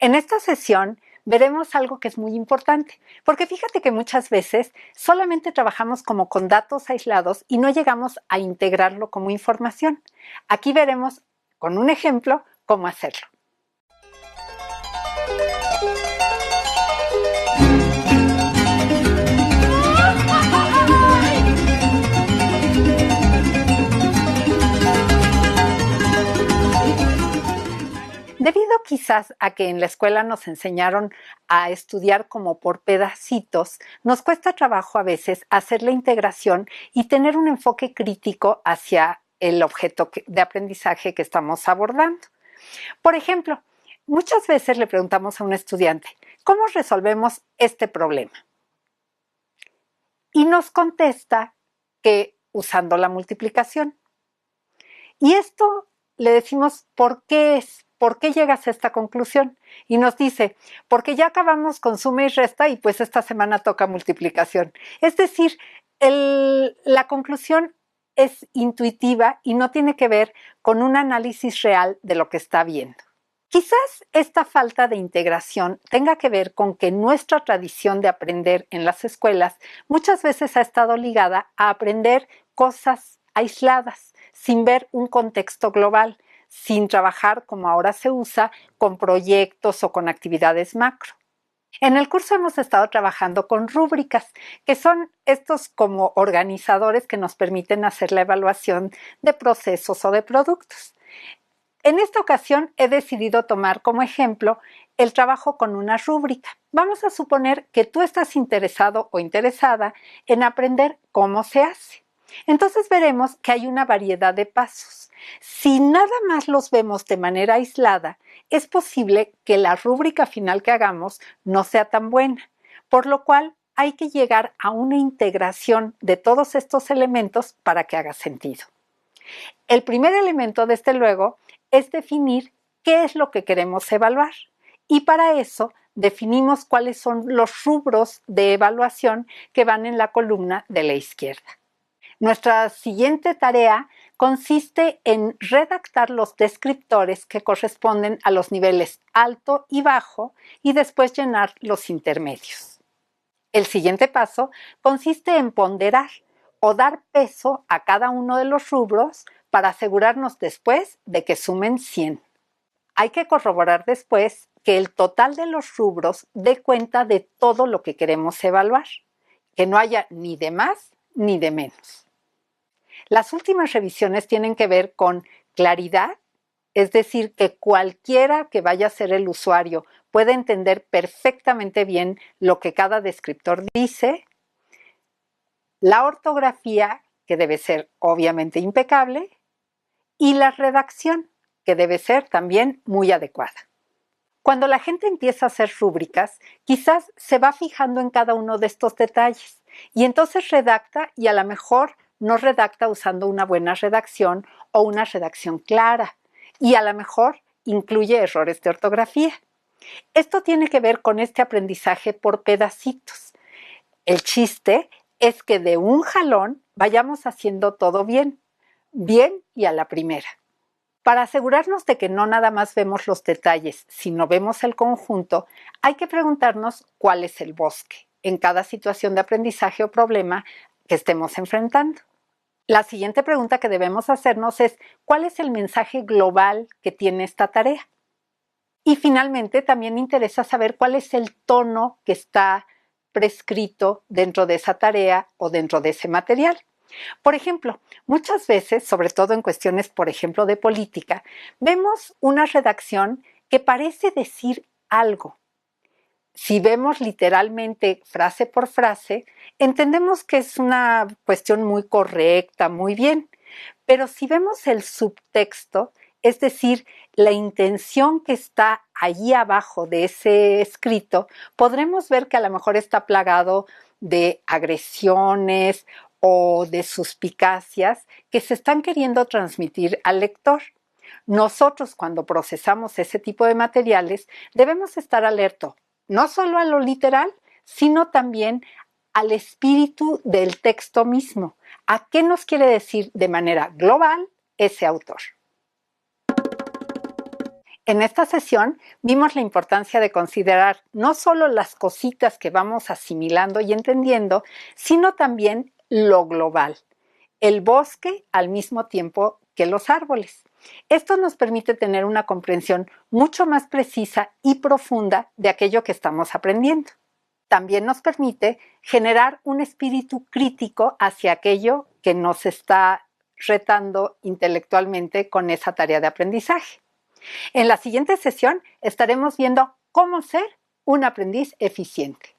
En esta sesión veremos algo que es muy importante, porque fíjate que muchas veces solamente trabajamos como con datos aislados y no llegamos a integrarlo como información. Aquí veremos con un ejemplo cómo hacerlo. Debido quizás a que en la escuela nos enseñaron a estudiar como por pedacitos, nos cuesta trabajo a veces hacer la integración y tener un enfoque crítico hacia el objeto de aprendizaje que estamos abordando. Por ejemplo, muchas veces le preguntamos a un estudiante, ¿cómo resolvemos este problema? Y nos contesta que usando la multiplicación. Y esto le decimos, ¿por qué es? ¿Por qué llegas a esta conclusión? Y nos dice, porque ya acabamos con suma y resta y pues esta semana toca multiplicación. Es decir, la conclusión es intuitiva y no tiene que ver con un análisis real de lo que está viendo. Quizás esta falta de integración tenga que ver con que nuestra tradición de aprender en las escuelas muchas veces ha estado ligada a aprender cosas aisladas, sin ver un contexto global, sin trabajar como ahora se usa con proyectos o con actividades macro. En el curso hemos estado trabajando con rúbricas, que son estos como organizadores que nos permiten hacer la evaluación de procesos o de productos. En esta ocasión he decidido tomar como ejemplo el trabajo con una rúbrica. Vamos a suponer que tú estás interesado o interesada en aprender cómo se hace. Entonces veremos que hay una variedad de pasos. Si nada más los vemos de manera aislada, es posible que la rúbrica final que hagamos no sea tan buena, por lo cual hay que llegar a una integración de todos estos elementos para que haga sentido. El primer elemento, desde luego, es definir qué es lo que queremos evaluar. Y para eso definimos cuáles son los rubros de evaluación que van en la columna de la izquierda. Nuestra siguiente tarea consiste en redactar los descriptores que corresponden a los niveles alto y bajo y después llenar los intermedios. El siguiente paso consiste en ponderar o dar peso a cada uno de los rubros para asegurarnos después de que sumen 100. Hay que corroborar después que el total de los rubros dé cuenta de todo lo que queremos evaluar, que no haya ni de más ni de menos. Las últimas revisiones tienen que ver con claridad, es decir, que cualquiera que vaya a ser el usuario puede entender perfectamente bien lo que cada descriptor dice, la ortografía, que debe ser obviamente impecable, y la redacción, que debe ser también muy adecuada. Cuando la gente empieza a hacer rúbricas, quizás se va fijando en cada uno de estos detalles y entonces redacta y a lo mejor no redacta usando una buena redacción o una redacción clara y a lo mejor incluye errores de ortografía. Esto tiene que ver con este aprendizaje por pedacitos. El chiste es que de un jalón vayamos haciendo todo bien y a la primera. Para asegurarnos de que no nada más vemos los detalles, sino vemos el conjunto, hay que preguntarnos cuál es el bosque en cada situación de aprendizaje o problema que estemos enfrentando. La siguiente pregunta que debemos hacernos es ¿cuál es el mensaje global que tiene esta tarea? Y finalmente también interesa saber cuál es el tono que está prescrito dentro de esa tarea o dentro de ese material. Por ejemplo, muchas veces, sobre todo en cuestiones, por ejemplo, de política, vemos una redacción que parece decir algo. Si vemos literalmente frase por frase, entendemos que es una cuestión muy correcta, muy bien. Pero si vemos el subtexto, es decir, la intención que está allí abajo de ese escrito, podremos ver que a lo mejor está plagado de agresiones o de suspicacias que se están queriendo transmitir al lector. Nosotros, cuando procesamos ese tipo de materiales, debemos estar alertos, no solo a lo literal, sino también al espíritu del texto mismo. ¿A qué nos quiere decir de manera global ese autor? En esta sesión vimos la importancia de considerar no solo las cositas que vamos asimilando y entendiendo, sino también lo global, el bosque al mismo tiempo que los árboles. Esto nos permite tener una comprensión mucho más precisa y profunda de aquello que estamos aprendiendo. También nos permite generar un espíritu crítico hacia aquello que nos está retando intelectualmente con esa tarea de aprendizaje. En la siguiente sesión estaremos viendo cómo ser un aprendiz eficiente.